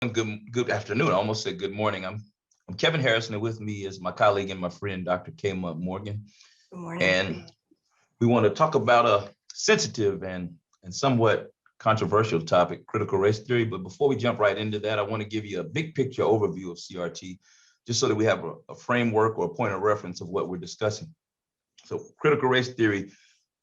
Good afternoon. I almost said good morning. I'm Kevin Harrison, and with me is my colleague and my friend, Dr. Kayma Morgan. Good morning. And we want to talk about a sensitive and somewhat controversial topic, critical race theory. But before we jump right into that, I want to give you a big picture overview of CRT, just so that we have a framework or a point of reference of what we're discussing. So critical race theory,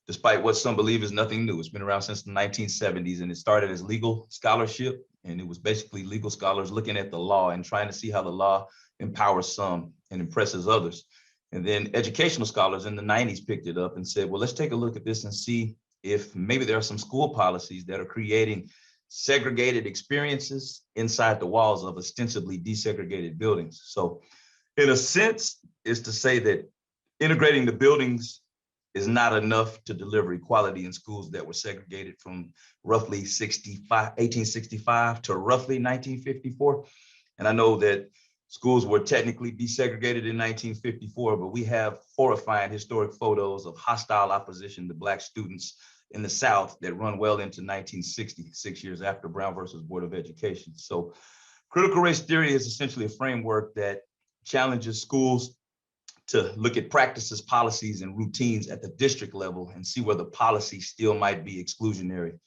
despite what some believe, is nothing new. It's been around since the 1970s, and it started as legal scholarship. And it was basically legal scholars looking at the law and trying to see how the law empowers some and impresses others. And then educational scholars in the 90s picked it up and said, well, let's take a look at this and see if maybe there are some school policies that are creating segregated experiences inside the walls of ostensibly desegregated buildings. So in a sense, is to say that integrating the buildings is not enough to deliver equality in schools that were segregated from roughly 1865 to roughly 1954. And I know that schools were technically desegregated in 1954, but we have horrifying historic photos of hostile opposition to Black students in the South that run well into 1960, 6 years after Brown versus Board of Education. So critical race theory is essentially a framework that challenges schools to look at practices, policies, and routines at the district level and see whether policy still might be exclusionary.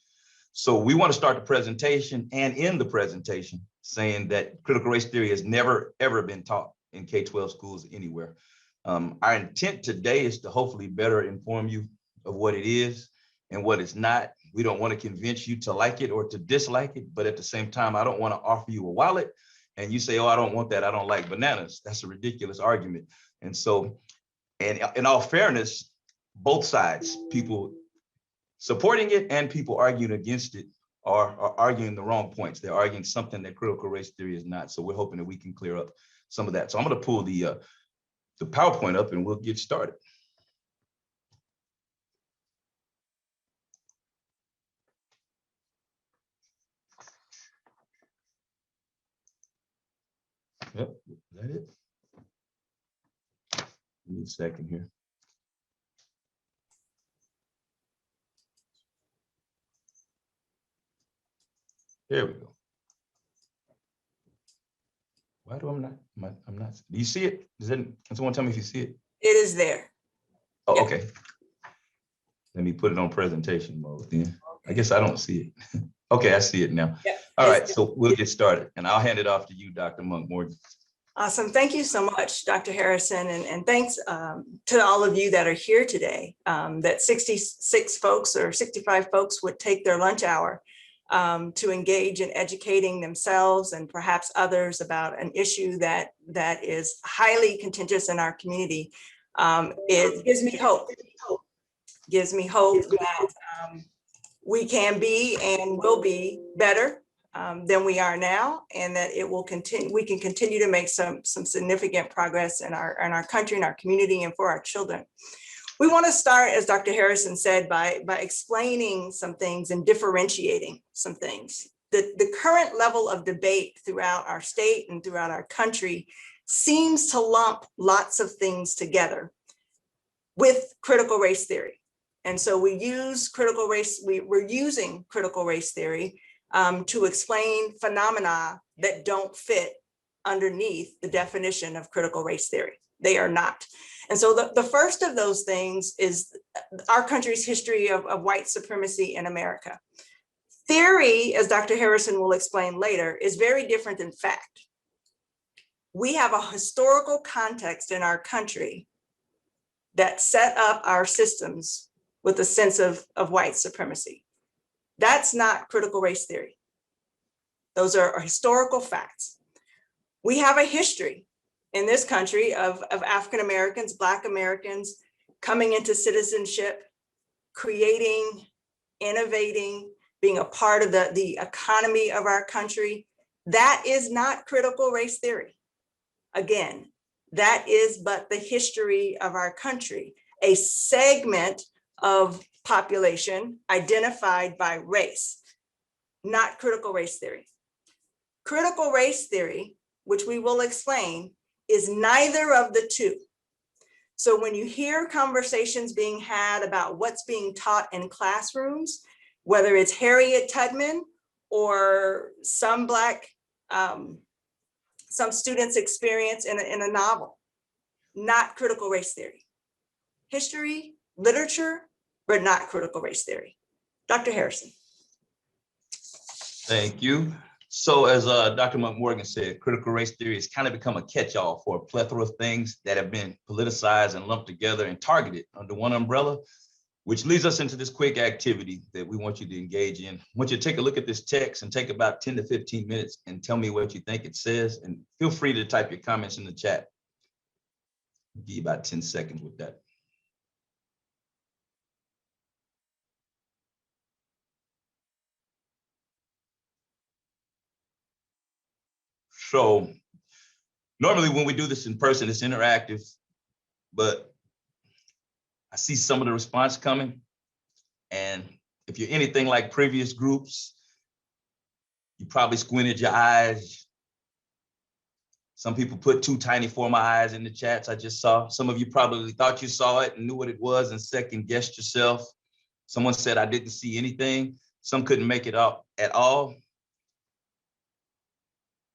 So we want to start the presentation and end the presentation saying that critical race theory has never, ever been taught in K-12 schools anywhere. Our intent today is to hopefully better inform you of what it is and what it's not. We don't want to convince you to like it or to dislike it, but at the same time, I don't want to offer you a wallet and you say, oh, I don't want that, I don't like bananas. That's a ridiculous argument. And so, and in all fairness, both sides, people supporting it and people arguing against it are arguing the wrong points. They're arguing something that critical race theory is not. So we're hoping that we can clear up some of that. So I'm going to pull the PowerPoint up and we'll get started. Yep, is that it? Give me a second here. There we go. Why do I'm not, do you see it? Can someone tell me if you see it? It is there. Oh, Yep. Okay. Let me put it on presentation mode then. I guess I don't see it. Okay, I see it now. Yep. All right, so we'll get started and I'll hand it off to you, Dr. Monk Morgan. Awesome. Thank you so much, Dr. Harrison. And thanks to all of you that are here today, that 66 folks or 65 folks would take their lunch hour to engage in educating themselves and perhaps others about an issue that is highly contentious in our community. It gives me hope. Gives me hope that we can be and will be better than we are now, and that it will continue. We can continue to make some significant progress in our country, in our community, and for our children. We want to start, as Dr. Harrison said, by explaining some things and differentiating some things. The current level of debate throughout our state and throughout our country seems to lump lots of things together with critical race theory. And so we use critical race, we're using critical race theory to explain phenomena that don't fit underneath the definition of critical race theory. They are not. And so the first of those things is our country's history of white supremacy in America. Theory, as Dr. Harrison will explain later, is very different than fact. We have a historical context in our country that set up our systems with a sense of white supremacy. That's not critical race theory. Those are historical facts. We have a history in this country of African Americans, Black Americans coming into citizenship, creating, innovating, being a part of the economy of our country. That is not critical race theory. Again, that is but the history of our country, a segment of population identified by race, not critical race theory. Critical race theory, which we will explain, is neither of the two. So when you hear conversations being had about what's being taught in classrooms, whether it's Harriet Tubman or some Black some students experience in a novel, not critical race theory. History, literature, but not critical race theory. Dr. Harrison. Thank you. So as Dr. Morgan said, critical race theory has kind of become a catch-all for a plethora of things that have been politicized and lumped together and targeted under one umbrella, which leads us into this quick activity that we want you to engage in. I want you to take a look at this text and take about 10 to 15 minutes and tell me what you think it says. And feel free to type your comments in the chat. I'll give you about 10 seconds with that. So normally when we do this in person, it's interactive, but I see some of the response coming. And if you're anything like previous groups, you probably squinted your eyes. Some people put too tiny for my eyes in the chats I just saw. Some of you probably thought you saw it and knew what it was and second guessed yourself. Someone said, I didn't see anything. Some couldn't make it out at all.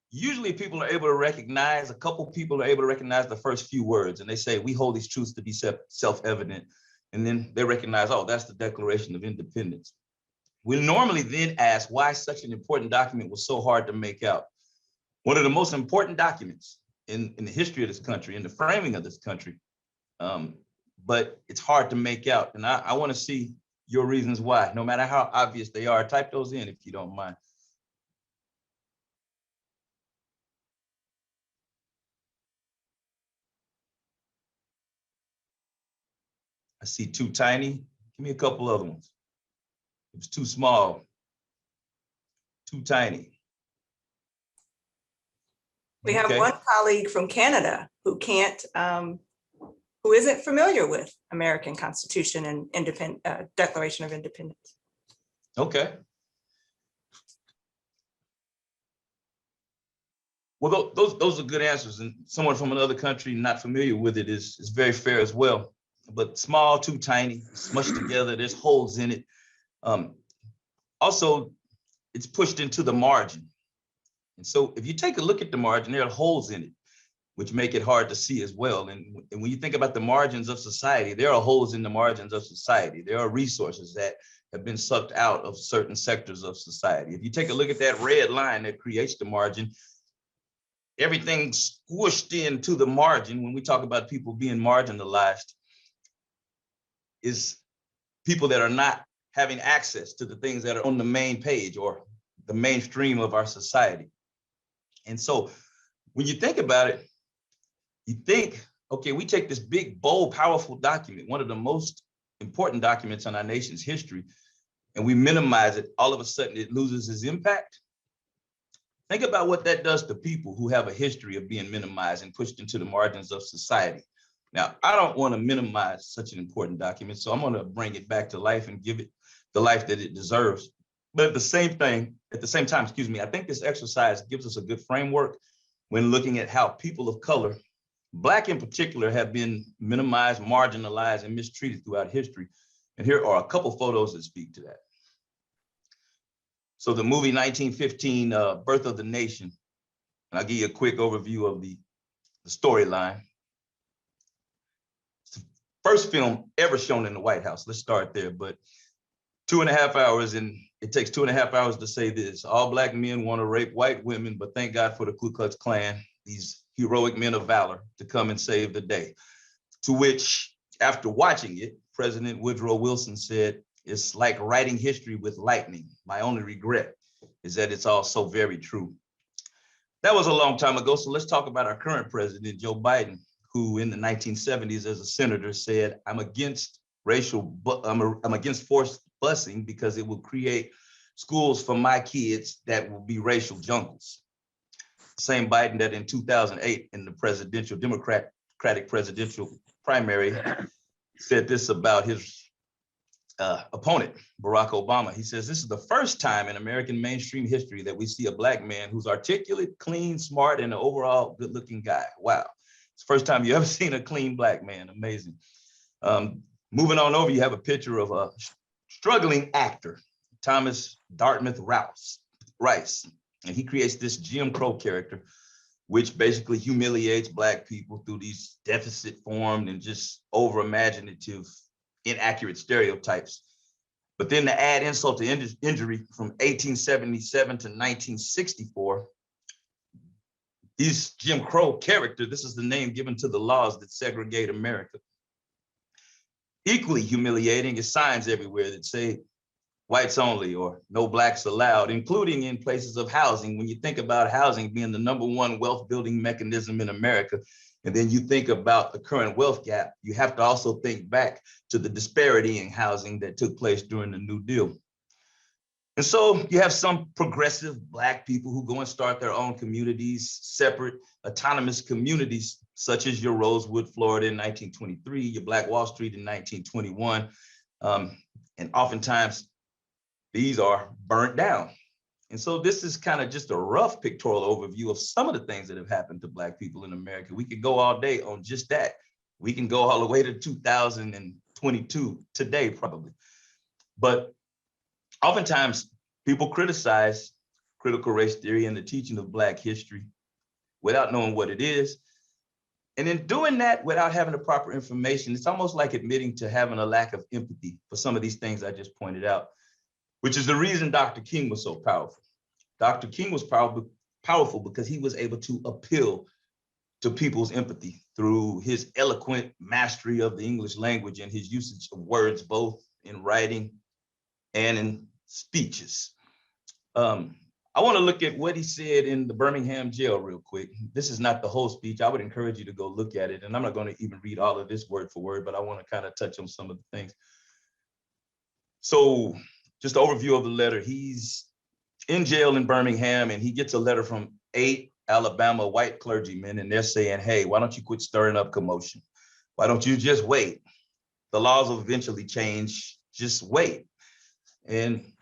Usually people are able to recognize, a couple people are able to recognize the first few words, and they say, we hold these truths to be self-evident. And then they recognize, oh, that's the Declaration of Independence. We normally then ask why such an important document was so hard to make out. One of the most important documents in the history of this country, in the framing of this country, but it's hard to make out. And I want to see your reasons why, no matter how obvious they are. Type those in if you don't mind. I see too tiny. Give me a couple other ones. It was too small, too tiny. We have one colleague from Canada who who isn't familiar with American Constitution and Declaration of Independence. Okay. Well, those are good answers, and someone from another country not familiar with it is very fair as well. But small, too tiny, smushed together, there's holes in it. Also, it's pushed into the margin. And so if you take a look at the margin, there are holes in it, which make it hard to see as well. And when you think about the margins of society, there are holes in the margins of society. There are resources that have been sucked out of certain sectors of society. If you take a look at that red line that creates the margin, everything squished into the margin, when we talk about people being marginalized, is people that are not having access to the things that are on the main page or the mainstream of our society. And so when you think about it, you think, okay, we take this big, bold, powerful document, one of the most important documents in our nation's history, and we minimize it, all of a sudden it loses its impact. Think about what that does to people who have a history of being minimized and pushed into the margins of society. Now, I don't want to minimize such an important document, so I'm going to bring it back to life and give it the life that it deserves. But at the same time, I think this exercise gives us a good framework when looking at how people of color, Black in particular, have been minimized, marginalized, and mistreated throughout history. And here are a couple photos that speak to that. So the movie 1915, Birth of the Nation, and I'll give you a quick overview of the storyline. It's the first film ever shown in the White House. Let's start there, but 2.5 hours, and it takes 2.5 hours to say this: all Black men want to rape white women, but thank God for the Ku Klux Klan, these heroic men of valor, to come and save the day. To which, after watching it, President Woodrow Wilson said, it's like writing history with lightning. My only regret is that it's all so very true. That was a long time ago, so let's talk about our current president, Joe Biden, who in the 1970s as a senator said, I'm against forced busing because it will create schools for my kids that will be racial jungles. Same Biden that in 2008 in the Democratic presidential primary said this about his opponent, Barack Obama. He says, this is the first time in American mainstream history that we see a Black man who's articulate, clean, smart, and an overall good-looking guy. Wow. It's the first time you ever seen a clean Black man. Amazing. Moving on over, you have a picture of a struggling actor, Thomas Dartmouth Rice. And he creates this Jim Crow character, which basically humiliates Black people through these deficit formed and just over imaginative, inaccurate stereotypes. But then to add insult to injury, from 1877 to 1964, these Jim Crow character, this is the name given to the laws that segregate America. Equally humiliating is signs everywhere that say whites only or no Blacks allowed, including in places of housing. When you think about housing being the #1 wealth building mechanism in America, and then you think about the current wealth gap, you have to also think back to the disparity in housing that took place during the New Deal. And so you have some progressive Black people who go and start their own communities, separate autonomous communities, such as your Rosewood, Florida in 1923, your Black Wall Street in 1921. And oftentimes these are burnt down. And so this is kind of just a rough pictorial overview of some of the things that have happened to Black people in America. We could go all day on just that. We can go all the way to 2022, today probably. But oftentimes people criticize critical race theory and the teaching of Black history without knowing what it is. And in doing that without having the proper information, it's almost like admitting to having a lack of empathy for some of these things I just pointed out, which is the reason Dr. King was so powerful. Dr. King was powerful because he was able to appeal to people's empathy through his eloquent mastery of the English language and his usage of words, both in writing and in speeches. I want to look at what he said in the Birmingham jail real quick. This is not the whole speech. I would encourage you to go look at it. And I'm not going to even read all of this word for word, but I want to kind of touch on some of the things. So just an overview of the letter. He's in jail in Birmingham and he gets a letter from 8 Alabama white clergymen, and they're saying, hey, why don't you quit stirring up commotion? Why don't you just wait? The laws will eventually change, just wait. And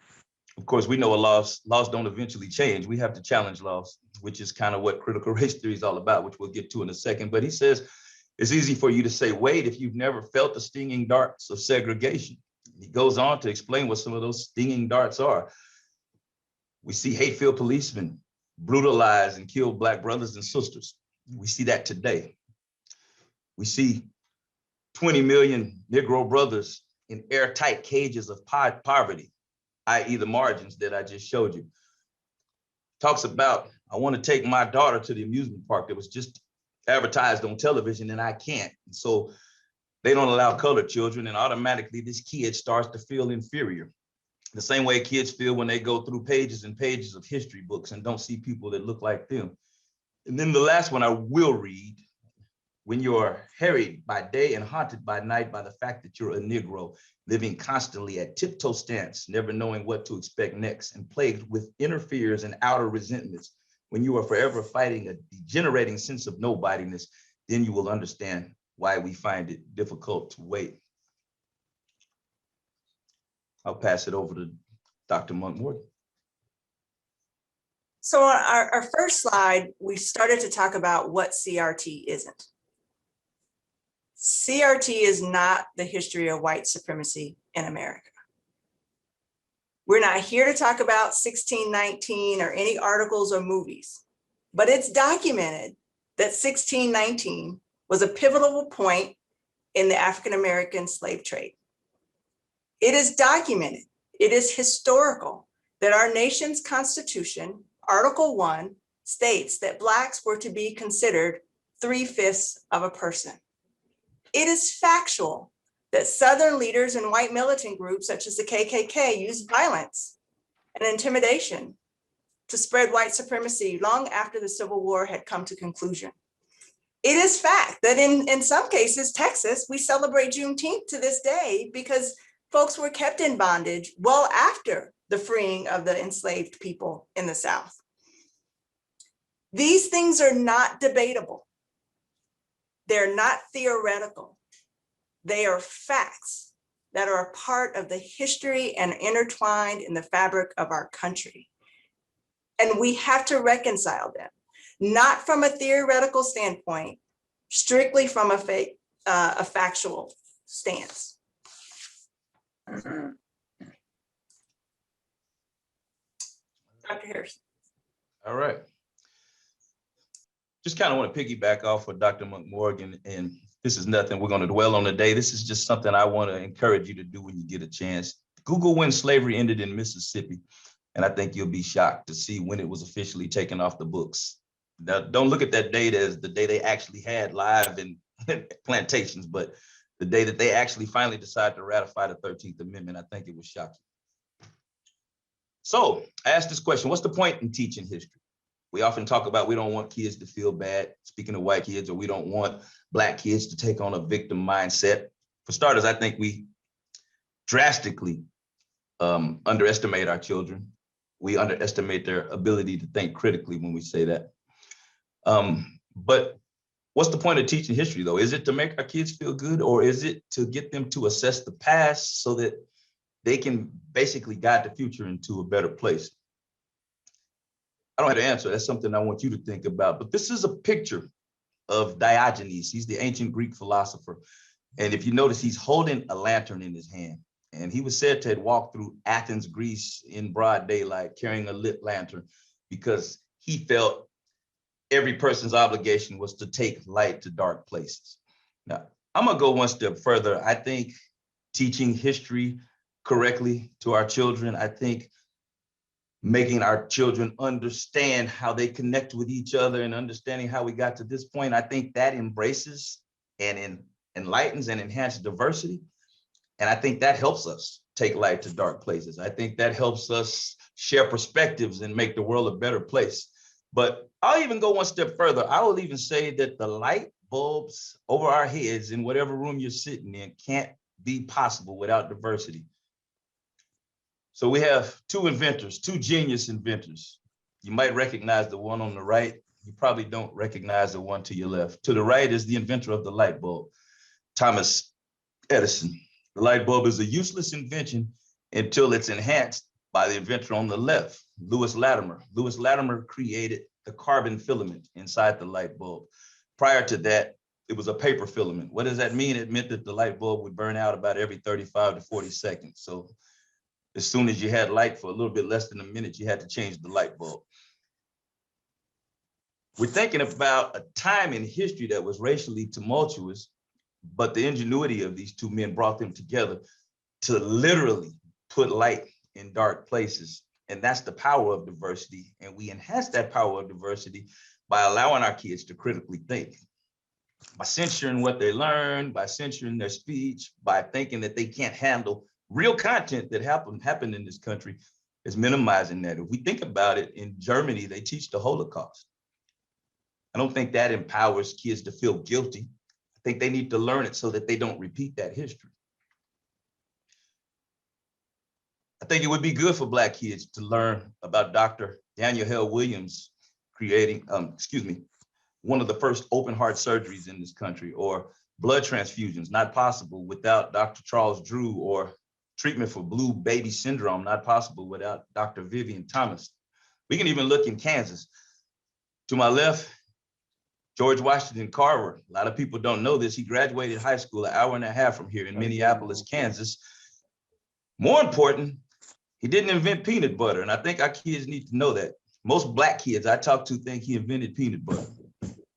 of course, we know laws don't eventually change. We have to challenge laws, which is kind of what critical race theory is all about, which we'll get to in a second. But he says, it's easy for you to say, wait, if you've never felt the stinging darts of segregation. He goes on to explain what some of those stinging darts are. We see hate-filled policemen brutalize and kill Black brothers and sisters. We see that today. We see 20 million Negro brothers in airtight cages of poverty, i.e. the margins that I just showed you. Talks about, I want to take my daughter to the amusement park that was just advertised on television and I can't. And so they don't allow colored children, and automatically this kid starts to feel inferior. The same way kids feel when they go through pages and pages of history books and don't see people that look like them. And then the last one I will read, when you're harried by day and haunted by night by the fact that you're a Negro, living constantly at tiptoe stance, never knowing what to expect next, and plagued with inner fears and outer resentments, when you are forever fighting a degenerating sense of nobodiness, then you will understand why we find it difficult to wait. I'll pass it over to Dr. Monk-Morgan. So on our first slide, we started to talk about what CRT isn't. CRT is not the history of white supremacy in America. We're not here to talk about 1619 or any articles or movies, but it's documented that 1619 was a pivotal point in the African-American slave trade. It is documented, it is historical that our nation's Constitution, Article 1, states that Blacks were to be considered 3/5 of a person. It is factual that Southern leaders and white militant groups such as the KKK used violence and intimidation to spread white supremacy long after the Civil War had come to conclusion. It is fact that in some cases, Texas, we celebrate Juneteenth to this day because folks were kept in bondage well after the freeing of the enslaved people in the South. These things are not debatable. They're not theoretical. They are facts that are a part of the history and intertwined in the fabric of our country. And we have to reconcile them, not from a theoretical standpoint, strictly from a factual stance. Dr. Harrison. All right. Just kind of want to piggyback off of Dr. McMorgan, and this is nothing we're going to dwell on today. This is just something I want to encourage you to do when you get a chance. Google when slavery ended in Mississippi, and I think you'll be shocked to see when it was officially taken off the books. Now, don't look at that date as the day they actually had live in plantations, but the day that they actually finally decided to ratify the 13th Amendment. I think it was shocking. So I asked this question: what's the point in teaching history? We often talk about we don't want kids to feel bad, speaking of white kids, or we don't want Black kids to take on a victim mindset. For starters, I think we drastically underestimate our children. We underestimate their ability to think critically when we say that. But what's the point of teaching history, though? Is it to make our kids feel good, or is it to get them to assess the past so that they can basically guide the future into a better place? I don't have to answer. That's something I want you to think about. But this is a picture of Diogenes. He's the ancient Greek philosopher. And if you notice, he's holding a lantern in his hand. And he was said to have walked through Athens, Greece in broad daylight, carrying a lit lantern, because he felt every person's obligation was to take light to dark places. Now, I'm going to go one step further. I think teaching history correctly to our children, I think making our children understand how they connect with each other and understanding how we got to this point, I think that embraces and enlightens and enhances diversity. And I think that helps us take light to dark places. I think that helps us share perspectives and make the world a better place. But I'll even go one step further. I will even say that the light bulbs over our heads in whatever room you're sitting in can't be possible without diversity. So we have two inventors, two genius inventors. You might recognize the one on the right. You probably don't recognize the one to your left. To the right is the inventor of the light bulb, Thomas Edison. The light bulb is a useless invention until it's enhanced by the inventor on the left, Lewis Latimer. Lewis Latimer created the carbon filament inside the light bulb. Prior to that, it was a paper filament. What does that mean? It meant that the light bulb would burn out about every 35 to 40 seconds. So as soon as you had light for a little bit less than a minute, you had to change the light bulb. We're thinking about a time in history that was racially tumultuous, but the ingenuity of these two men brought them together to literally put light in dark places. And that's the power of diversity. And we enhance that power of diversity by allowing our kids to critically think, by censoring what they learn, by censoring their speech, by thinking that they can't handle real content that happened in this country, is minimizing that. If we think about it, in Germany, they teach the Holocaust. I don't think that empowers kids to feel guilty. I think they need to learn it so that they don't repeat that history. I think it would be good for Black kids to learn about Dr. Daniel Hale Williams creating, one of the first open heart surgeries in this country, or blood transfusions not possible without Dr. Charles Drew, or treatment for blue baby syndrome not possible without Dr. Vivian Thomas. We can even look in Kansas. To my left, George Washington Carver. A lot of people don't know this. He graduated high school an hour and a half from here in Minneapolis, Kansas. More important, he didn't invent peanut butter. And I think our kids need to know that. Most Black kids I talk to think he invented peanut butter.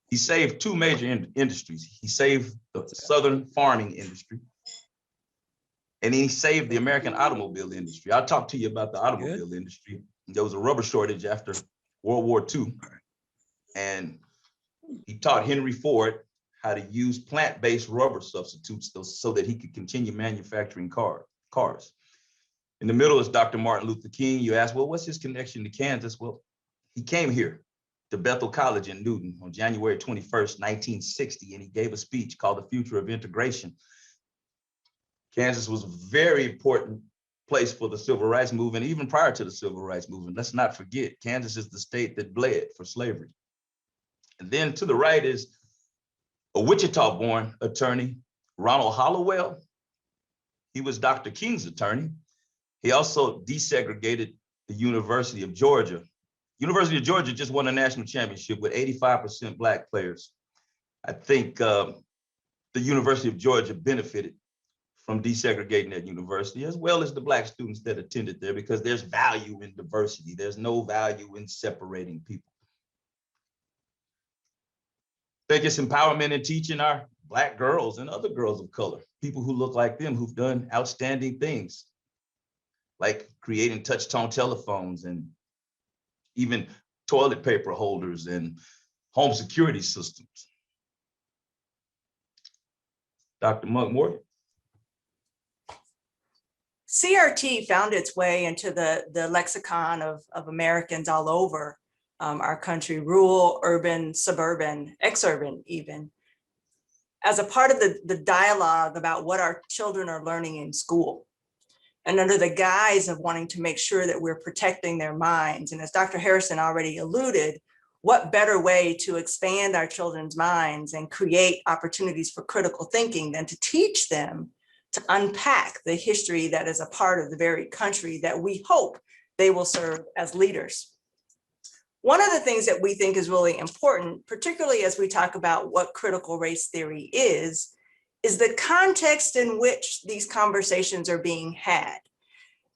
He saved two major industries. He saved the Southern farming industry, and he saved the American automobile industry. I'll talk to you about the automobile industry. There was a rubber shortage after World War II. And he taught Henry Ford how to use plant-based rubber substitutes so that he could continue manufacturing cars. In the middle is Dr. Martin Luther King. You ask, well, what's his connection to Kansas? Well, he came here to Bethel College in Newton on January 21st, 1960, and he gave a speech called The Future of Integration. Kansas was a very important place for the civil rights movement, even prior to the civil rights movement. Let's not forget, Kansas is the state that bled for slavery. And then to the right is a Wichita-born attorney, Ronald Hollowell. He was Dr. King's attorney. He also desegregated the University of Georgia. University of Georgia just won a national championship with 85% Black players. I think the University of Georgia benefited from desegregating that university, as well as the Black students that attended there, because there's value in diversity. There's no value in separating people. I think it's empowerment in teaching our Black girls and other girls of color, people who look like them, who've done outstanding things, like creating touch-tone telephones and even toilet paper holders and home security systems. Dr. Monk Morgan. CRT found its way into the lexicon of Americans all over our country, rural, urban, suburban, exurban even, as a part of the dialogue about what our children are learning in school. And under the guise of wanting to make sure that we're protecting their minds. And as Dr. Harrison already alluded, what better way to expand our children's minds and create opportunities for critical thinking than to teach them to unpack the history that is a part of the very country that we hope they will serve as leaders. One of the things that we think is really important, particularly as we talk about what critical race theory is the context in which these conversations are being had.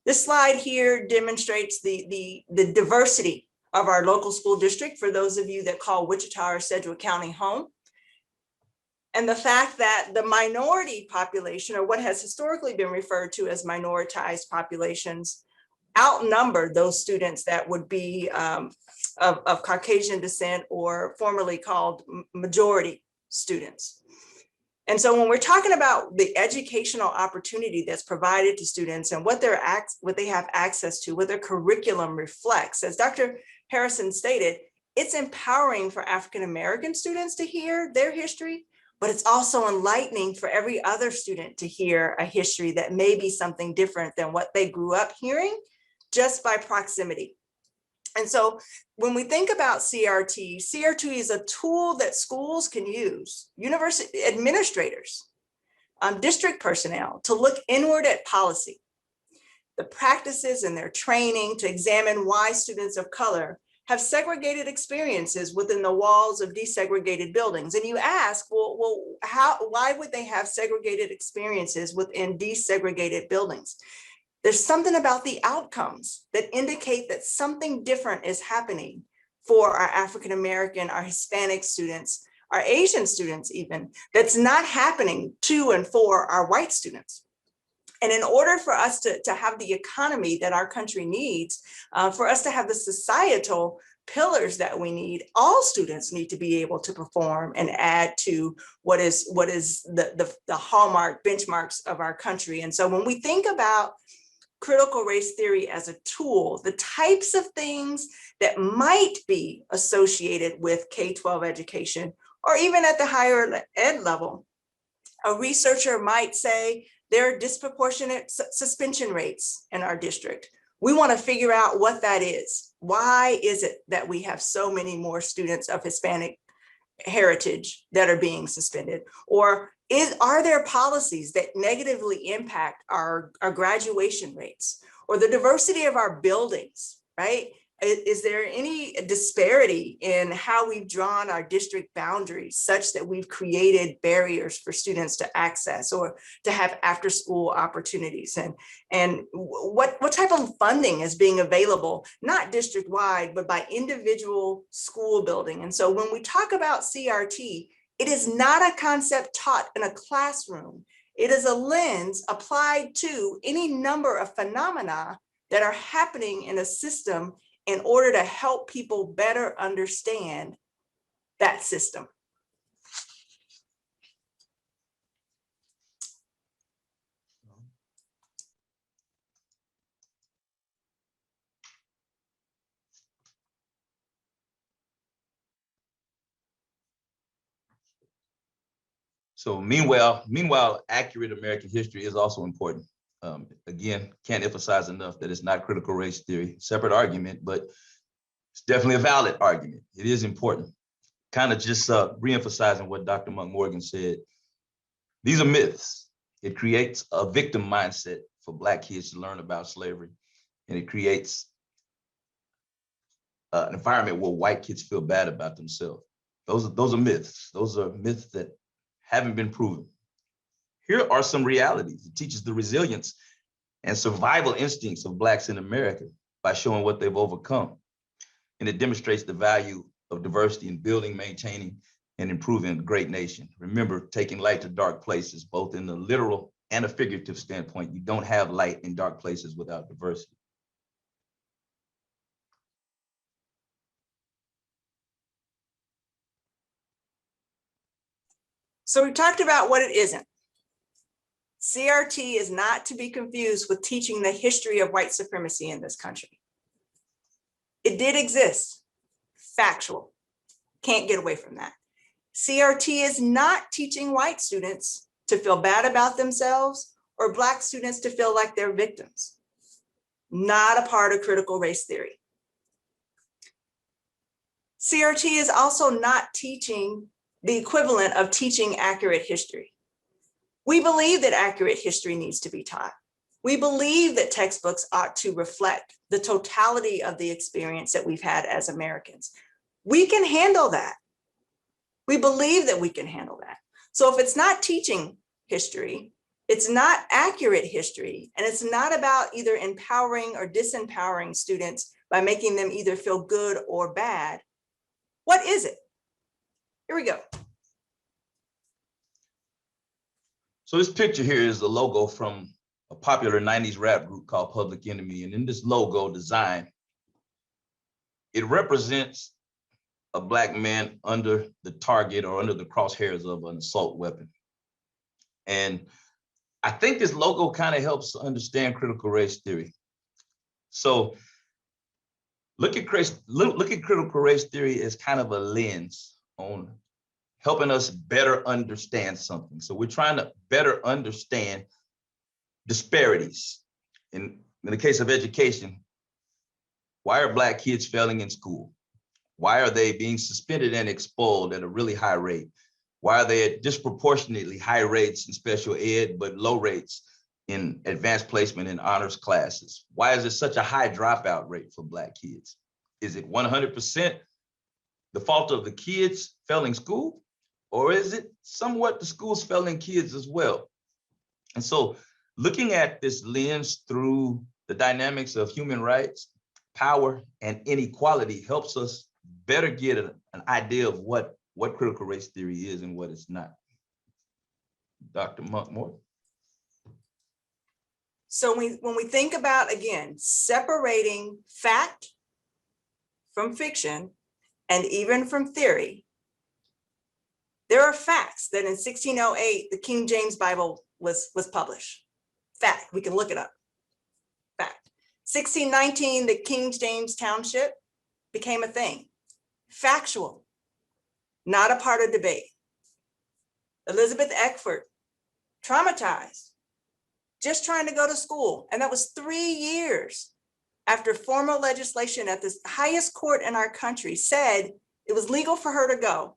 This slide here demonstrates the diversity of our local school district, for those of you that call Wichita or Sedgwick County home. And the fact that the minority population, or what has historically been referred to as minoritized populations, outnumber those students that would be of Caucasian descent, or formerly called majority students. And so when we're talking about the educational opportunity that's provided to students and what they have access to, what their curriculum reflects, as Dr. Harrison stated, it's empowering for African-American students to hear their history, but it's also enlightening for every other student to hear a history that may be something different than what they grew up hearing just by proximity. And so when we think about CRT is a tool that schools can use, university administrators, district personnel, to look inward at policy, the practices and their training to examine why students of color have segregated experiences within the walls of desegregated buildings. And you ask, why would they have segregated experiences within desegregated buildings? There's something about the outcomes that indicate that something different is happening for our African-American, our Hispanic students, our Asian students even, that's not happening to and for our white students. And in order for us to have the economy that our country needs, for us to have the societal pillars that we need, all students need to be able to perform and add to what is the hallmark benchmarks of our country. And so when we think about critical race theory as a tool, the types of things that might be associated with K-12 education, or even at the higher ed level, a researcher might say there are disproportionate suspension rates in our district. We want to figure out what that is. Why is it that we have so many more students of Hispanic heritage that are being suspended? Or are there policies that negatively impact our graduation rates, or the diversity of our buildings, right? Is there any disparity in how we've drawn our district boundaries such that we've created barriers for students to access or to have after school opportunities? And what type of funding is being available, not district wide, but by individual school building? And so when we talk about CRT, it is not a concept taught in a classroom. It is a lens applied to any number of phenomena that are happening in a system in order to help people better understand that system. So meanwhile, accurate American history is also important. Again, can't emphasize enough that it's not critical race theory, separate argument, but it's definitely a valid argument. It is important. Kind of just re-emphasizing what Dr. Monk Morgan said. These are myths. It creates a victim mindset for Black kids to learn about slavery, and it creates an environment where white kids feel bad about themselves. Those are myths. Those are myths that haven't been proven. here are some realities. It teaches the resilience and survival instincts of Blacks in America by showing what they've overcome. And it demonstrates the value of diversity in building, maintaining, and improving a great nation. Remember, taking light to dark places, both in the literal and a figurative standpoint. You don't have light in dark places without diversity. So we talked about what it isn't. CRT is not to be confused with teaching the history of white supremacy in this country. It did exist, factual, can't get away from that. CRT is not teaching white students to feel bad about themselves or Black students to feel like they're victims. Not a part of critical race theory. CRT is also not teaching the equivalent of teaching accurate history. We believe that accurate history needs to be taught. We believe that textbooks ought to reflect the totality of the experience that we've had as Americans. We can handle that. We believe that we can handle that. So if it's not teaching history, it's not accurate history, and it's not about either empowering or disempowering students by making them either feel good or bad, what is it? Here we go. So this picture here is the logo from a popular 90s rap group called Public Enemy. And in this logo design, it represents a Black man under the target or under the crosshairs of an assault weapon. And I think this logo kind of helps understand critical race theory. So look at critical race theory as kind of a lens on helping us better understand something. So we're trying to better understand disparities. In the case of education, why are Black kids failing in school? Why are they being suspended and expelled at a really high rate? Why are they at disproportionately high rates in special ed, but low rates in advanced placement in honors classes? Why is there such a high dropout rate for Black kids? Is it 100% the fault of the kids failing school? Or is it somewhat the schools failing kids as well? And so looking at this lens through the dynamics of human rights, power, and inequality helps us better get an idea of what critical race theory is and what it's not. Dr. Monkmore. So when we think about, again, separating fact from fiction and even from theory, there are facts that in 1608, the King James Bible was published. Fact, we can look it up. Fact. 1619, the King James Township became a thing. Factual, not a part of debate. Elizabeth Eckford, traumatized, just trying to go to school. And that was 3 years after formal legislation at the highest court in our country said it was legal for her to go,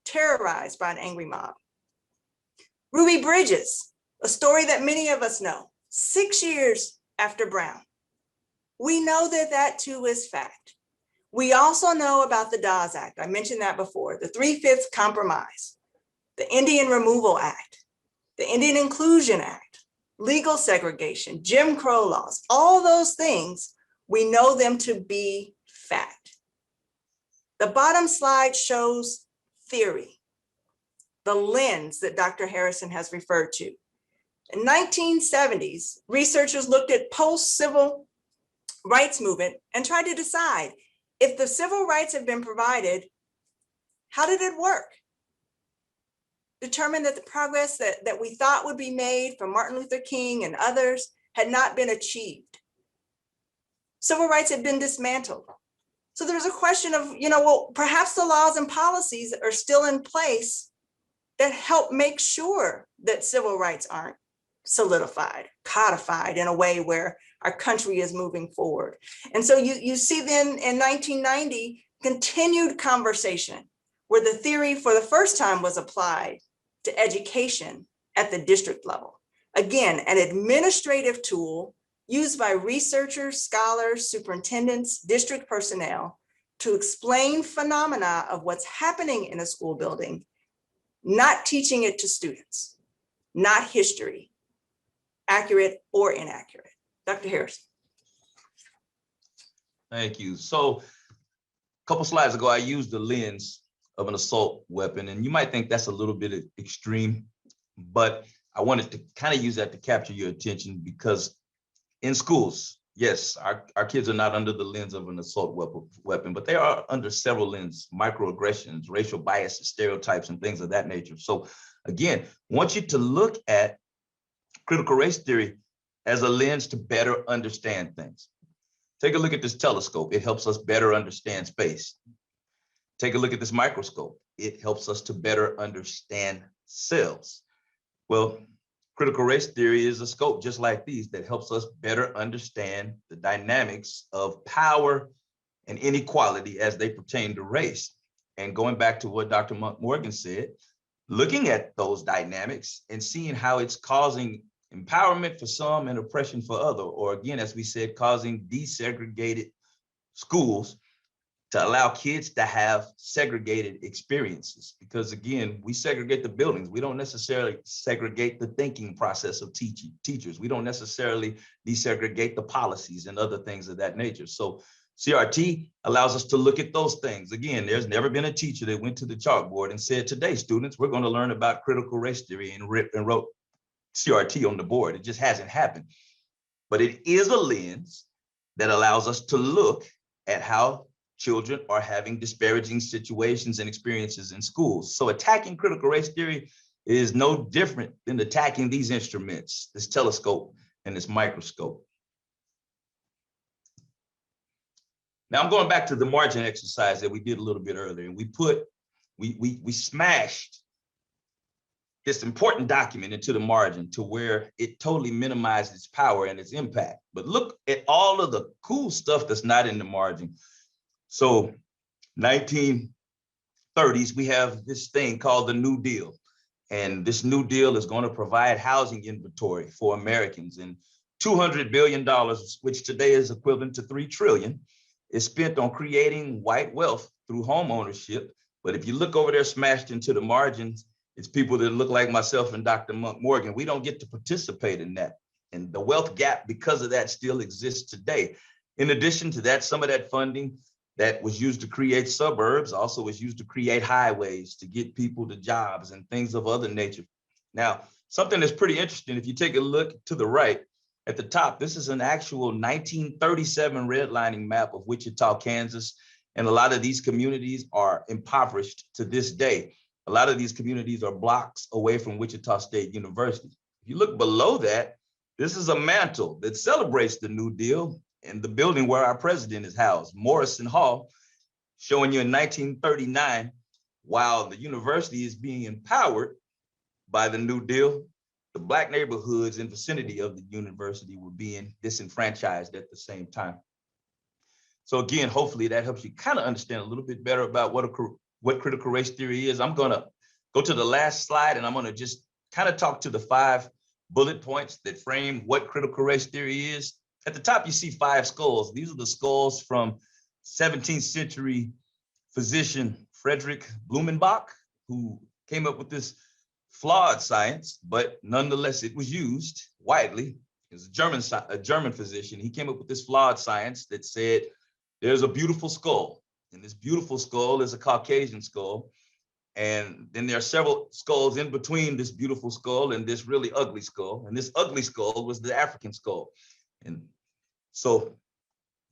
terrorized by an angry mob. Ruby Bridges, a story that many of us know, 6 years after Brown. We know that that too is fact. We also know about the Dawes Act. I mentioned that before, the 3/5 Compromise, the Indian Removal Act, the Indian Inclusion Act, legal segregation, Jim Crow laws, all those things, we know them to be fact. The bottom slide shows theory, the lens that Dr. Harrison has referred to. In 1970s, researchers looked at post-civil rights movement and tried to decide if the civil rights had been provided, how did it work? Determined that the progress that we thought would be made from Martin Luther King and others had not been achieved. Civil rights had been dismantled. So there's a question of, well, perhaps the laws and policies are still in place that help make sure that civil rights aren't solidified, codified in a way where our country is moving forward. And so you see then in 1990, continued conversation where the theory for the first time was applied to education at the district level. Again, an administrative tool used by researchers, scholars, superintendents, district personnel to explain phenomena of what's happening in a school building, not teaching it to students, not history, accurate or inaccurate. Dr. Harrison. Thank you. So a couple slides ago, I used the lens of an assault weapon, and you might think that's a little bit extreme, but I wanted to kind of use that to capture your attention, because in schools, yes, our kids are not under the lens of an assault weapon, but they are under several lenses: microaggressions, racial biases, stereotypes, and things of that nature. So again, I want you to look at critical race theory as a lens to better understand things. Take a look at this telescope. It helps us better understand space. Take a look at this microscope. It helps us to better understand cells. Well, critical race theory is a scope just like these that helps us better understand the dynamics of power and inequality as they pertain to race. And going back to what Dr. Morgan said, looking at those dynamics and seeing how it's causing empowerment for some and oppression for others, or again, as we said, causing desegregated schools to allow kids to have segregated experiences. Because again, we segregate the buildings. We don't necessarily segregate the thinking process of teachers. We don't necessarily desegregate the policies and other things of that nature. So CRT allows us to look at those things. Again, there's never been a teacher that went to the chalkboard and said, today, students, we're going to learn about critical race theory and wrote CRT on the board. It just hasn't happened. But it is a lens that allows us to look at how children are having disparaging situations and experiences in schools. So attacking critical race theory is no different than attacking these instruments, this telescope and this microscope. Now I'm going back to the margin exercise that we did a little bit earlier, and we smashed this important document into the margin to where it totally minimized its power and its impact. But look at all of the cool stuff that's not in the margin. So 1930s, we have this thing called the New Deal. And this New Deal is going to provide housing inventory for Americans. And $200 billion, which today is equivalent to $3 trillion, is spent on creating white wealth through home ownership. But if you look over there smashed into the margins, it's people that look like myself and Dr. Morgan. We don't get to participate in that. And the wealth gap because of that still exists today. In addition to that, some of that funding that was used to create suburbs also was used to create highways to get people to jobs and things of other nature. Now, something that's pretty interesting, if you take a look to the right at the top, this is an actual 1937 redlining map of Wichita, Kansas. And a lot of these communities are impoverished to this day. A lot of these communities are blocks away from Wichita State University. If you look below that, this is a mantle that celebrates the New Deal in the building where our president is housed, Morrison Hall, showing you in 1939, while the university is being empowered by the New Deal, the Black neighborhoods in vicinity of the university were being disenfranchised at the same time. So again, hopefully that helps you kind of understand a little bit better about what critical race theory is. I'm gonna go to the last slide and I'm gonna just kind of talk to the 5 bullet points that frame what critical race theory is. At the top, you see 5 skulls. These are the skulls from 17th century physician Frederick Blumenbach, who came up with this flawed science, but nonetheless, it was used widely. He was a German physician. He came up with this flawed science that said, there's a beautiful skull, and this beautiful skull is a Caucasian skull. And then there are several skulls in between this beautiful skull and this really ugly skull. And this ugly skull was the African skull. And so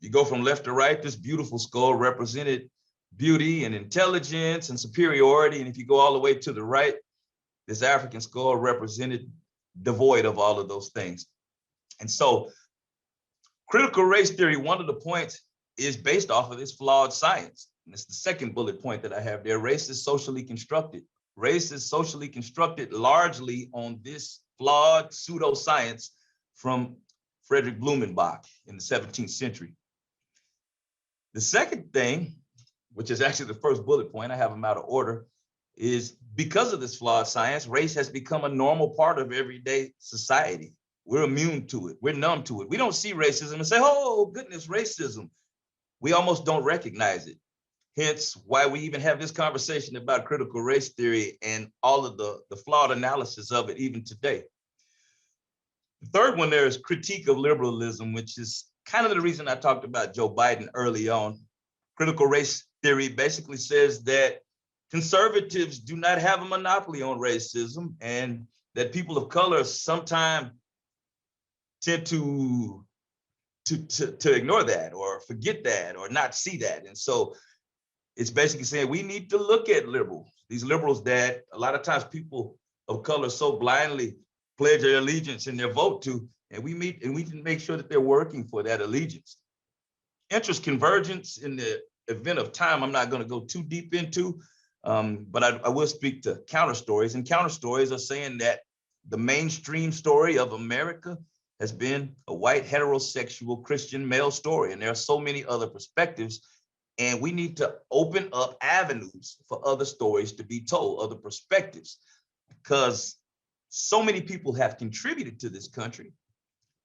you go from left to right, this beautiful skull represented beauty and intelligence and superiority. And if you go all the way to the right, this African skull represented devoid of all of those things. And so critical race theory, one of the points is based off of this flawed science. And it's the second bullet point that I have there. Race is socially constructed. Race is socially constructed largely on this flawed pseudoscience from Frederick Blumenbach in the 17th century. The second thing, which is actually the first bullet point, I have them out of order, is because of this flawed science, race has become a normal part of everyday society. We're immune to it. We're numb to it. We don't see racism and say, oh, goodness, racism. We almost don't recognize it. hence why we even have this conversation about critical race theory and all of the flawed analysis of it even today. The third one there is critique of liberalism, which is kind of the reason I talked about Joe Biden early on. Critical race theory basically says that conservatives do not have a monopoly on racism, and that people of color sometimes tend to ignore that or forget that or not see that. And so it's basically saying we need to look at liberals, these liberals that a lot of times people of color so blindly pledge their allegiance and their vote to, and we can make sure that they're working for that allegiance. Interest convergence in the event of time, I'm not going to go too deep into, but I will speak to counter stories. And counter stories are saying that the mainstream story of America has been a white heterosexual Christian male story. And there are so many other perspectives. And we need to open up avenues for other stories to be told, other perspectives, because so many people have contributed to this country.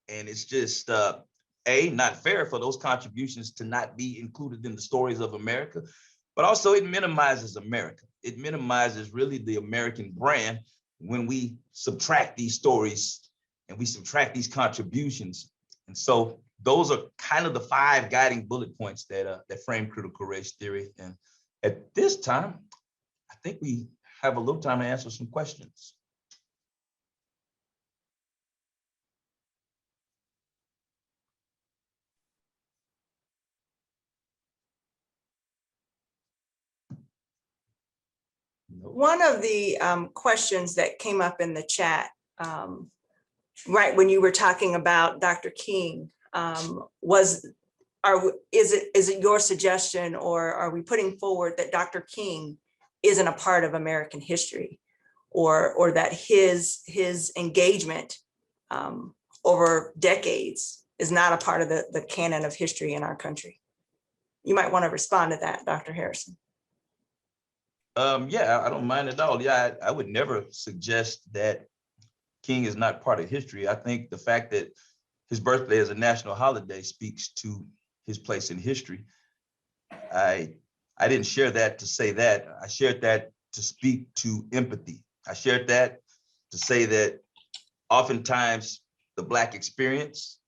And it's just, not fair for those contributions to not be included in the stories of America, but also it minimizes America. It minimizes really the American brand when we subtract these stories and we subtract these contributions. And so those are kind of the 5 guiding bullet points that frame critical race theory. And at this time, I think we have a little time to answer some questions. One of the questions that came up in the chat right when you were talking about Dr. King was, is it your suggestion, or are we putting forward that Dr. King isn't a part of American history, or that his engagement over decades is not a part of the canon of history in our country? You might want to respond to that, Dr. Harrison. Yeah, I don't mind at all. Yeah, I would never suggest that King is not part of history. I think the fact that his birthday is a national holiday speaks to his place in history. I didn't share that to say that. I shared that to speak to empathy. I shared that to say that oftentimes the Black experience,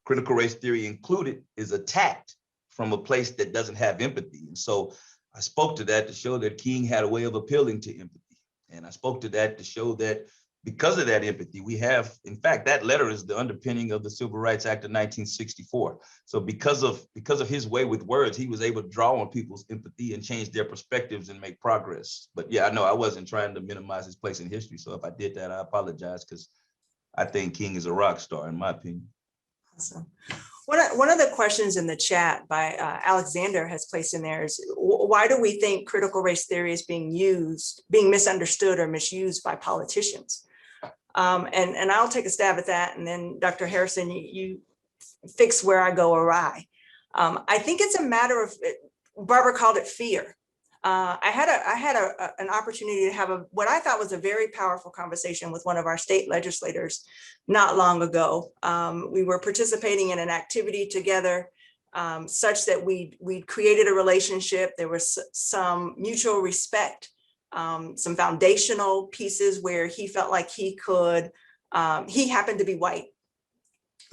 critical race theory included, is attacked from a place that doesn't have empathy. And so I spoke to that to show that King had a way of appealing to empathy. And I spoke to that to show that because of that empathy, we have, in fact, that letter is the underpinning of the Civil Rights Act of 1964. So because of his way with words, he was able to draw on people's empathy and change their perspectives and make progress. But yeah, I know I wasn't trying to minimize his place in history. So if I did that, I apologize, because I think King is a rock star, in my opinion. Awesome. One of the questions in the chat by Alexander has placed in there is, why do we think critical race theory is being misunderstood or misused by politicians? And I'll take a stab at that. And then Dr. Harrison, you fix where I go awry. I think it's a matter of, Barbara called it fear. I had an opportunity to have what I thought was a very powerful conversation with one of our state legislators not long ago. We were participating in an activity together such that we created a relationship. There was some mutual respect, some foundational pieces where he felt like he could, he happened to be white,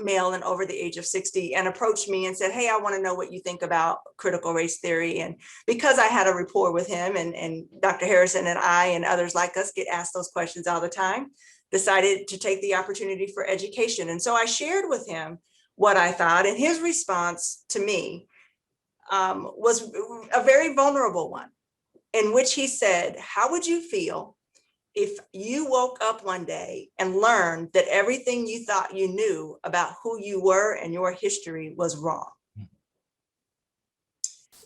male and over the age of 60, and approached me and said, hey, I want to know what you think about critical race theory. And because I had a rapport with him, and Dr. Harrison and I and others like us get asked those questions all the time, decided to take the opportunity for education. And so I shared with him what I thought, and his response to me was a very vulnerable one, in which he said, how would you feel if you woke up one day and learned that everything you thought you knew about who you were and your history was wrong?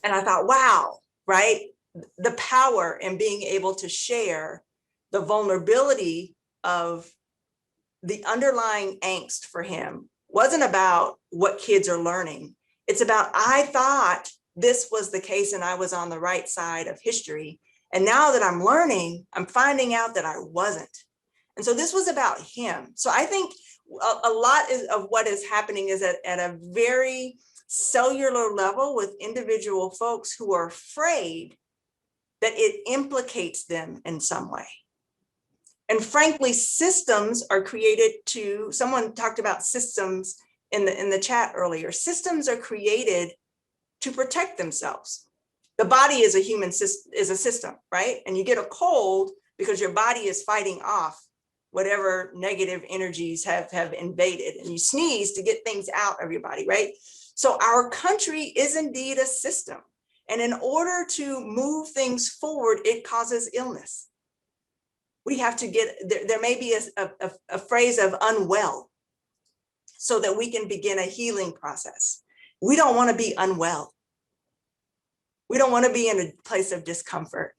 And I thought, wow, right? The power in being able to share the vulnerability of the underlying angst for him wasn't about what kids are learning. It's about, I thought this was the case and I was on the right side of history. And now that I'm learning, I'm finding out that I wasn't. And so this was about him. So I think a lot of what is happening is at a very cellular level with individual folks who are afraid that it implicates them in some way. And frankly, systems are created to, someone talked about systems in the chat earlier. Systems are created to protect themselves. The body is a system, right? And you get a cold because your body is fighting off whatever negative energies have invaded, and you sneeze to get things out of your body, right? So our country is indeed a system. And in order to move things forward, it causes illness. We have to get, there may be a phrase of unwell so that we can begin a healing process. We don't want to be unwell. We don't want to be in a place of discomfort.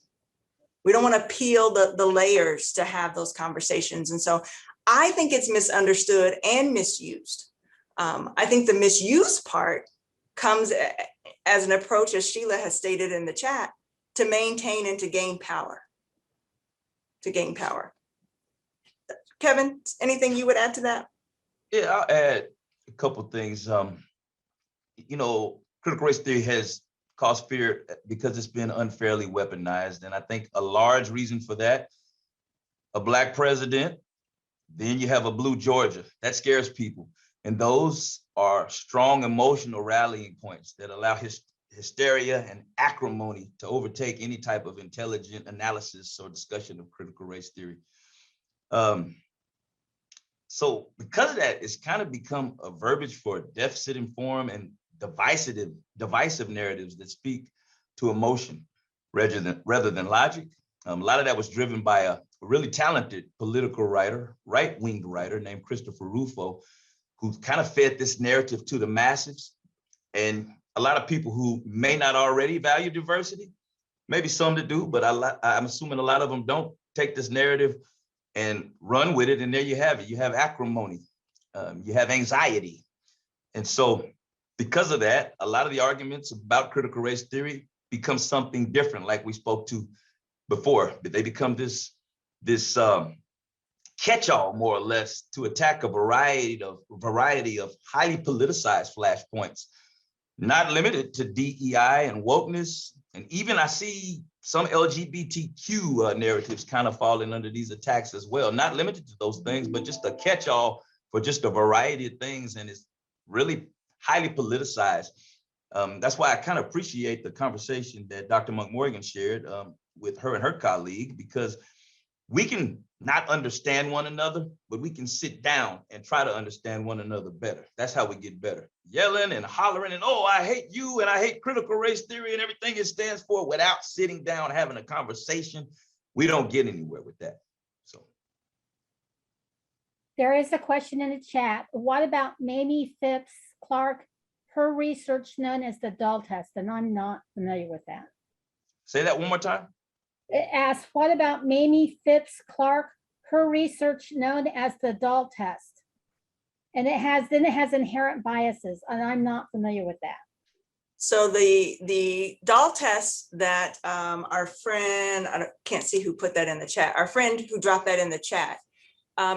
We don't want to peel the layers to have those conversations. And so I think it's misunderstood and misused. I think the misuse part comes as an approach, as Sheila has stated in the chat, to maintain and to gain power. Kevin, anything you would add to that? Yeah, I'll add a couple of things. You know, critical race theory has caused fear because it's been unfairly weaponized. And I think a large reason for that, a Black president, then you have a blue Georgia. That scares people. And those are strong emotional rallying points that allow hysteria and acrimony to overtake any type of intelligent analysis or discussion of critical race theory. So because of that, it's kind of become a verbiage for deficit informed and divisive narratives that speak to emotion rather than logic. A lot of that was driven by a really talented political writer, right-wing writer named Christopher Rufo, who kind of fed this narrative to the masses. And a lot of people who may not already value diversity, maybe some that do, but I'm assuming a lot of them don't take this narrative and run with it. And there you have it. You have acrimony, you have anxiety. And so because of that, a lot of the arguments about critical race theory become something different, like we spoke to before. They become this catch-all, more or less, to attack a variety of highly politicized flashpoints, not limited to DEI and wokeness. And even I see some LGBTQ narratives kind of falling under these attacks as well, not limited to those things, but just a catch-all for just a variety of things. And it's really highly politicized. That's why I kind of appreciate the conversation that Dr. Monk Morgan shared with her and her colleague, because we can not understand one another, but we can sit down and try to understand one another better. That's how we get better. Yelling and hollering and, oh, I hate you and I hate critical race theory and everything it stands for, without sitting down, having a conversation, we don't get anywhere with that. So. There is a question in the chat. What about Mamie Phipps Clark? Her research known as the doll test, and I'm not familiar with that. Say that one more time. It asks, what about Mamie Phipps Clark? Her research known as the doll test. And it has inherent biases, and I'm not familiar with that. So the doll test that our friend, I can't see who put that in the chat, our friend who dropped that in the chat,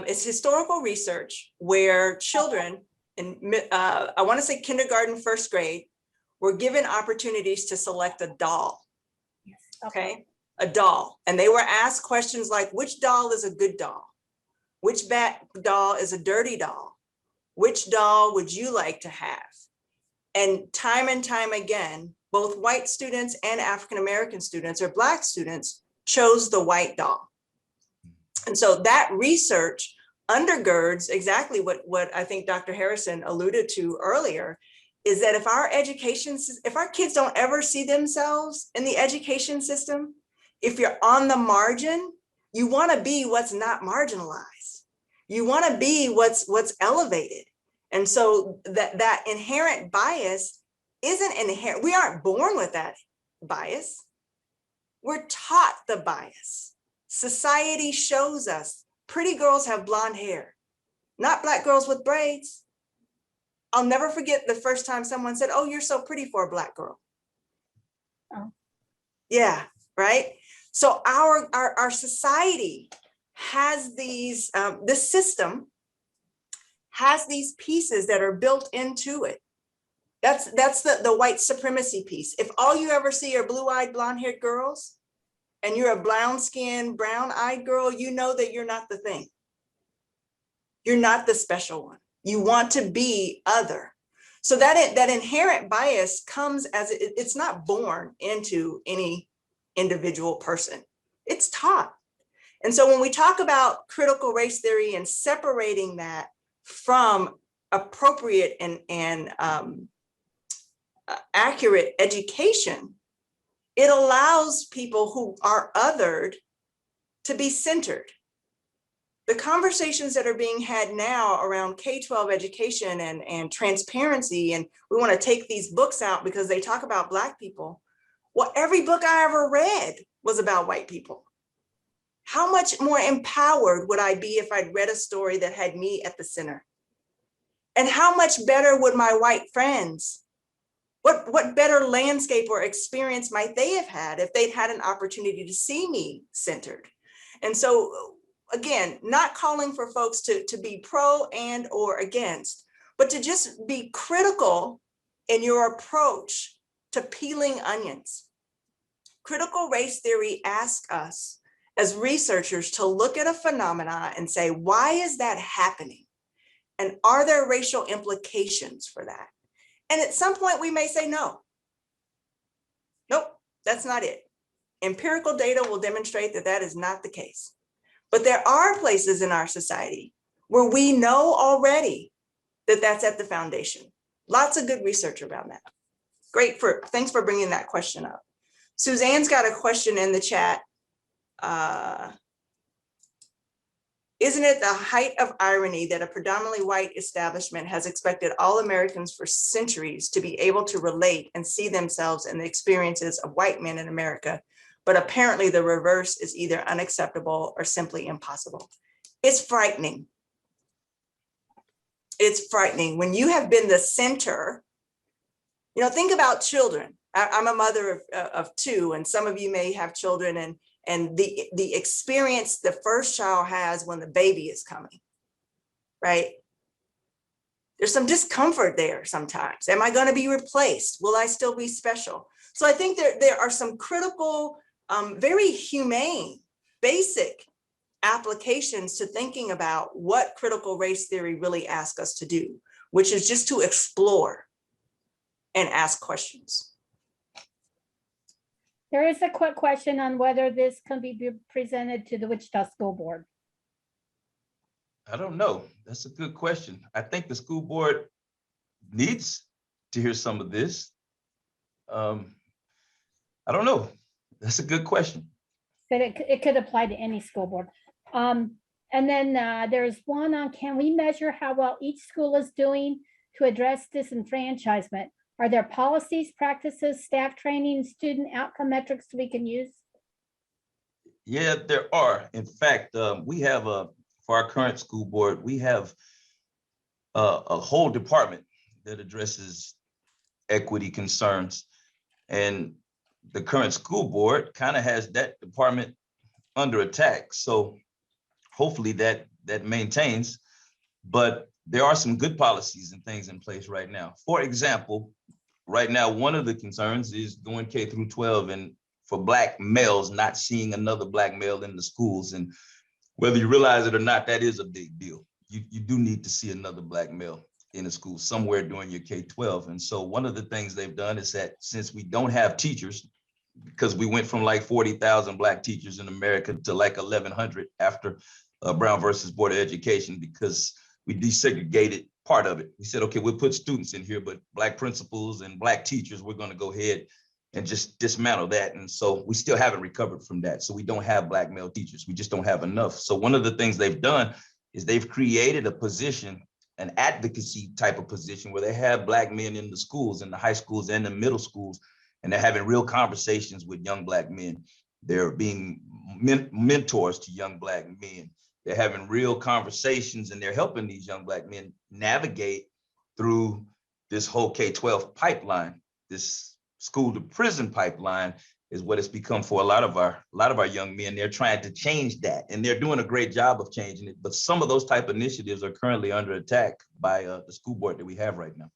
is historical research where children in, I want to say kindergarten, first grade, were given opportunities to select a doll. Yes. Okay, a doll. And they were asked questions like, which doll is a good doll? Which doll is a dirty doll? Which doll would you like to have? And time again, both white students and African-American students or Black students chose the white doll. And so that research undergirds exactly what I think Dr. Harrison alluded to earlier, is that if our kids don't ever see themselves in the education system, if you're on the margin, you want to be what's not marginalized. You want to be what's elevated. And so that inherent bias isn't inherent. We aren't born with that bias. We're taught the bias. Society shows us pretty girls have blonde hair, not Black girls with braids. I'll never forget the first time someone said, oh, you're so pretty for a Black girl. Oh. Yeah, right? So our society has these, this system has these pieces that are built into it. That's the white supremacy piece. If all you ever see are blue-eyed, blonde-haired girls, and you're a brown-skinned, brown-eyed girl, you know that you're not the thing. You're not the special one. You want to be other. So that inherent bias comes as it's not born into any individual person. It's taught. And so when we talk about critical race theory and separating that from appropriate and accurate education, it allows people who are othered to be centered. The conversations that are being had now around K-12 education and transparency, and we want to take these books out because they talk about Black people. Well, every book I ever read was about white people. How much more empowered would I be if I'd read a story that had me at the center? And how much better would my white friends, what better landscape or experience might they have had if they'd had an opportunity to see me centered? And so, again, not calling for folks to be pro and or against, but to just be critical in your approach to peeling onions. Critical race theory asks us as researchers to look at a phenomena and say, why is that happening? And are there racial implications for that? And at some point we may say, no. Nope, that's not it. Empirical data will demonstrate that that is not the case. But there are places in our society where we know already that that's at the foundation. Lots of good research around that. Great, thanks for bringing that question up. Suzanne's got a question in the chat. Isn't it the height of irony that a predominantly white establishment has expected all Americans for centuries to be able to relate and see themselves in the experiences of white men in America, but apparently the reverse is either unacceptable or simply impossible? It's frightening. It's frightening. When you have been the center, you know, think about children. I'm a mother of two, and some of you may have children, and the experience the first child has when the baby is coming, right? There's some discomfort there sometimes. Am I going to be replaced? Will I still be special? So I think there are some critical, very humane, basic applications to thinking about what critical race theory really asks us to do, which is just to explore and ask questions. There is a quick question on whether this can be presented to the Wichita School Board. I don't know. That's a good question. I think the school board needs to hear some of this. I don't know. That's a good question. But it could apply to any school board. And then there's one on, can we measure how well each school is doing to address disenfranchisement? Are there policies, practices, staff training, student outcome metrics we can use? Yeah, there are. In fact, we have for our current school board, we have a whole department that addresses equity concerns. And the current school board kind of has that department under attack. So hopefully that maintains, but there are some good policies and things in place right now. For example, right now, one of the concerns is going K through 12 and for Black males not seeing another Black male in the schools. And whether you realize it or not, that is a big deal. You do need to see another Black male in a school somewhere during your K-12. And so one of the things they've done is that since we don't have teachers, because we went from like 40,000 Black teachers in America to like 1,100 after Brown versus Board of Education, because we desegregated part of it. We said, okay, we'll put students in here, but Black principals and Black teachers, we're going to go ahead and just dismantle that. And so we still haven't recovered from that. So we don't have Black male teachers. We just don't have enough. So one of the things they've done is they've created a position, an advocacy type of position where they have Black men in the schools, in the high schools and the middle schools, and they're having real conversations with young Black men. They're being mentors to young Black men. They're having real conversations, and they're helping these young Black men navigate through this whole K-12 pipeline. This school to prison pipeline is what it's become for a lot of our young men. They're trying to change that, and they're doing a great job of changing it. But some of those type of initiatives are currently under attack by the school board that we have right now.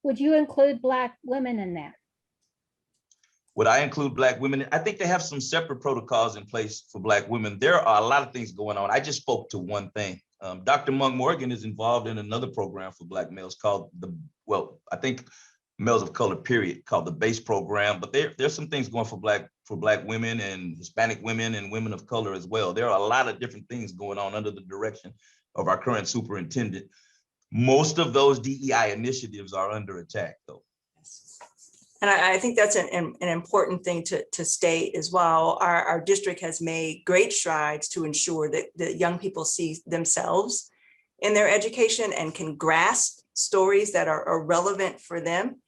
would you include Black women in that? Would I include Black women? I think they have some separate protocols in place for Black women. There are a lot of things going on. I just spoke to one thing. Dr. Monk Morgan is involved in another program for Black males called I think males of color, period, called the BASE program. But there's some things going for Black women and Hispanic women and women of color as well. There are a lot of different things going on under the direction of our current superintendent. Most of those DEI initiatives are under attack, though. And I think that's an important thing to state as well. Our district has made great strides to ensure that young people see themselves in their education and can grasp stories that are relevant for them.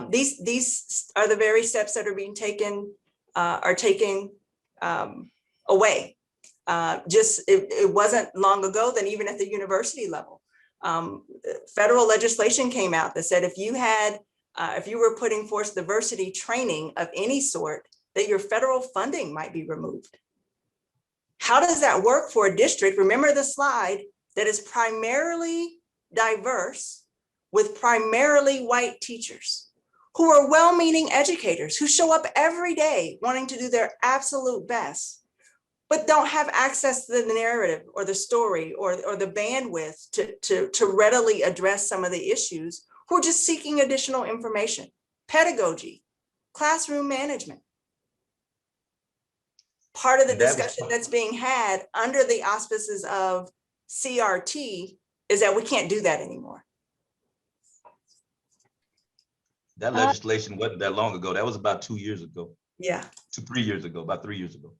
These are the very steps that are being taken, away. It wasn't long ago that even at the university level, federal legislation came out that said if you were putting forth diversity training of any sort, that your federal funding might be removed. How does that work for a district? Remember the slide that is primarily diverse with primarily white teachers who are well-meaning educators who show up every day wanting to do their absolute best, but don't have access to the narrative or the story or the bandwidth to readily address some of the issues, who are just seeking additional information, pedagogy, classroom management. Part of the discussion that's being had under the auspices of CRT is that we can't do that anymore. That legislation wasn't that long ago. That was about 2 years ago. Yeah. 3 years ago, about 3 years ago.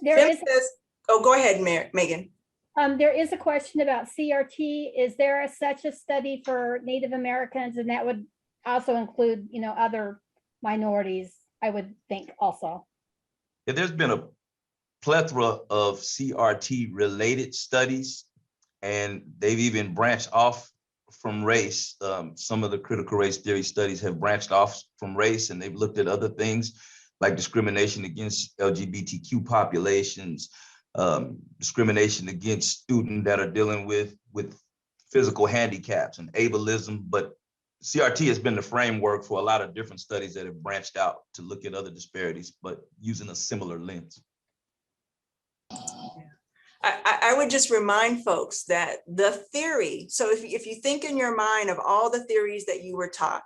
Go ahead, Megan. There is a question about CRT. Is there such a study for Native Americans? And that would also include, other minorities, I would think also. Yeah, there's been a plethora of CRT related studies, and they've even branched off from race. Some of the critical race theory studies have branched off from race, and they've looked at other things like discrimination against LGBTQ populations, discrimination against students that are dealing with physical handicaps and ableism. But CRT has been the framework for a lot of different studies that have branched out to look at other disparities, but using a similar lens. I would just remind folks that the theory, so if you think in your mind of all the theories that you were taught,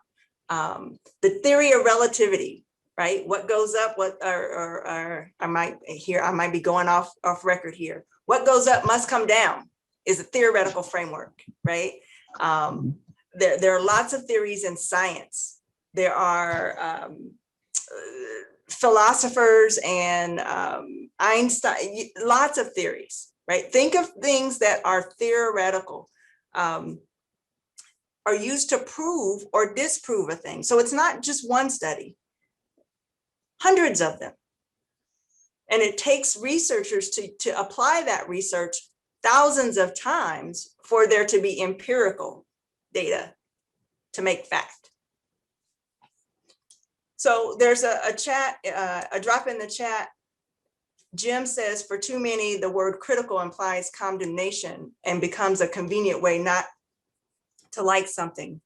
the theory of relativity, right? What goes up, I might be going off record here. What goes up must come down is a theoretical framework, right? There are lots of theories in science. There are philosophers and Einstein, lots of theories, right? Think of things that are theoretical, are used to prove or disprove a thing. So it's not just one study, hundreds of them. And it takes researchers to apply that research thousands of times for there to be empirical data to make fact. So there's a chat, a drop in the chat. Jim says, for too many, the word critical implies condemnation and becomes a convenient way not to like something,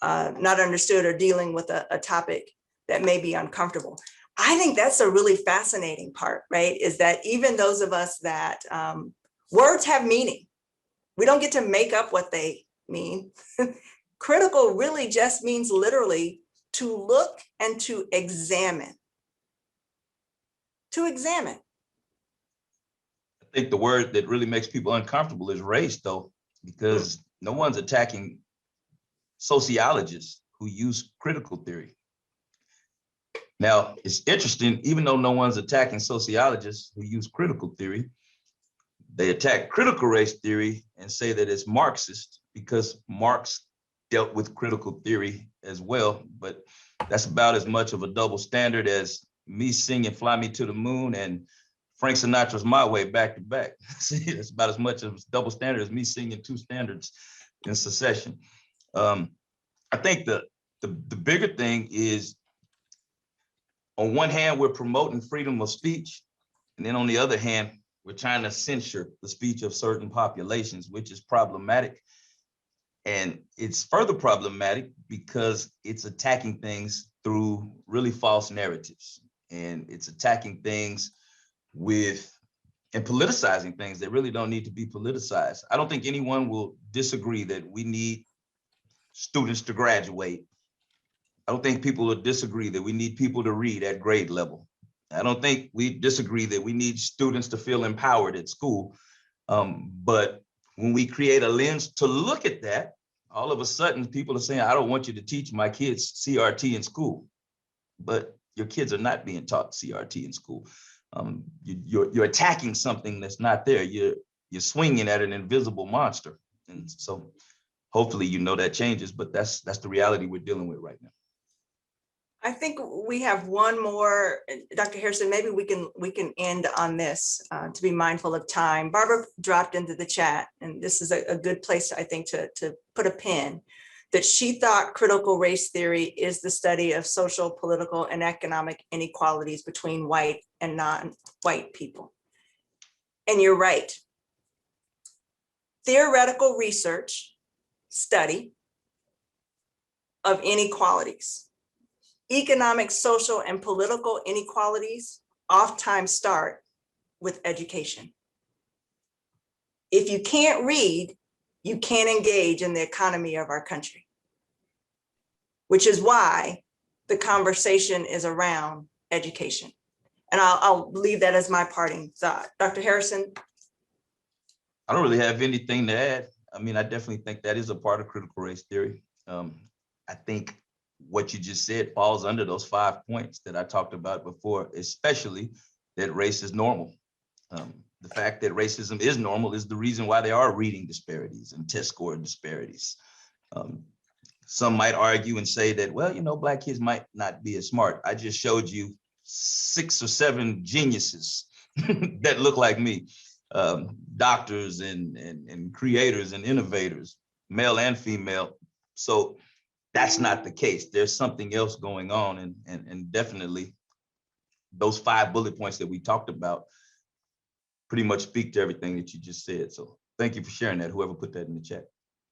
not understood, or dealing with a topic that may be uncomfortable. I think that's a really fascinating part, right? Is that even those of us that words have meaning, we don't get to make up what they mean. Critical really just means literally to look and to examine. To examine. I think the word that really makes people uncomfortable is race, though, because no one's attacking sociologists who use critical theory. Now, it's interesting, even though no one's attacking sociologists who use critical theory, they attack critical race theory and say that it's Marxist because Marx dealt with critical theory as well. But that's about as much of a double standard as me singing Fly Me to the Moon and Frank Sinatra's My Way back to back. See, that's about as much of a double standard as me singing two standards in succession. I think the bigger thing is, on one hand, we're promoting freedom of speech, and then on the other hand, we're trying to censure the speech of certain populations, which is problematic. And it's further problematic because it's attacking things through really false narratives. And it's attacking things and politicizing things that really don't need to be politicized. I don't think anyone will disagree that we need students to graduate. I don't think people will disagree that we need people to read at grade level. I don't think we disagree that we need students to feel empowered at school. But when we create a lens to look at that, all of a sudden people are saying, I don't want you to teach my kids CRT in school. But your kids are not being taught CRT in school. You're attacking something that's not there. You're swinging at an invisible monster. And so hopefully, that changes, but that's the reality we're dealing with right now. I think we have one more, Dr. Harrison, maybe we can end on this to be mindful of time. Barbara dropped into the chat, and this is a good place, I think, to put a pin, that she thought critical race theory is the study of social, political, and economic inequalities between white and non-white people. And you're right. Theoretical research, study of inequalities, economic, social, and political inequalities oftentimes start with education. If you can't read, you can't engage in the economy of our country, which is why the conversation is around education. And I'll leave that as my parting thought. Dr. Harrison? I don't really have anything to add. I mean, I definitely think that is a part of critical race theory. I think what you just said falls under those 5 points that I talked about before, especially that race is normal. The fact that racism is normal is the reason why there are reading disparities and test score disparities. Some might argue and say that, well, Black kids might not be as smart. I just showed you 6 or 7 geniuses that look like me, doctors and creators and innovators, male and female. So that's not the case. There's something else going on, and definitely those 5 bullet points that we talked about pretty much speak to everything that you just said. So thank you for sharing that, whoever put that in the chat.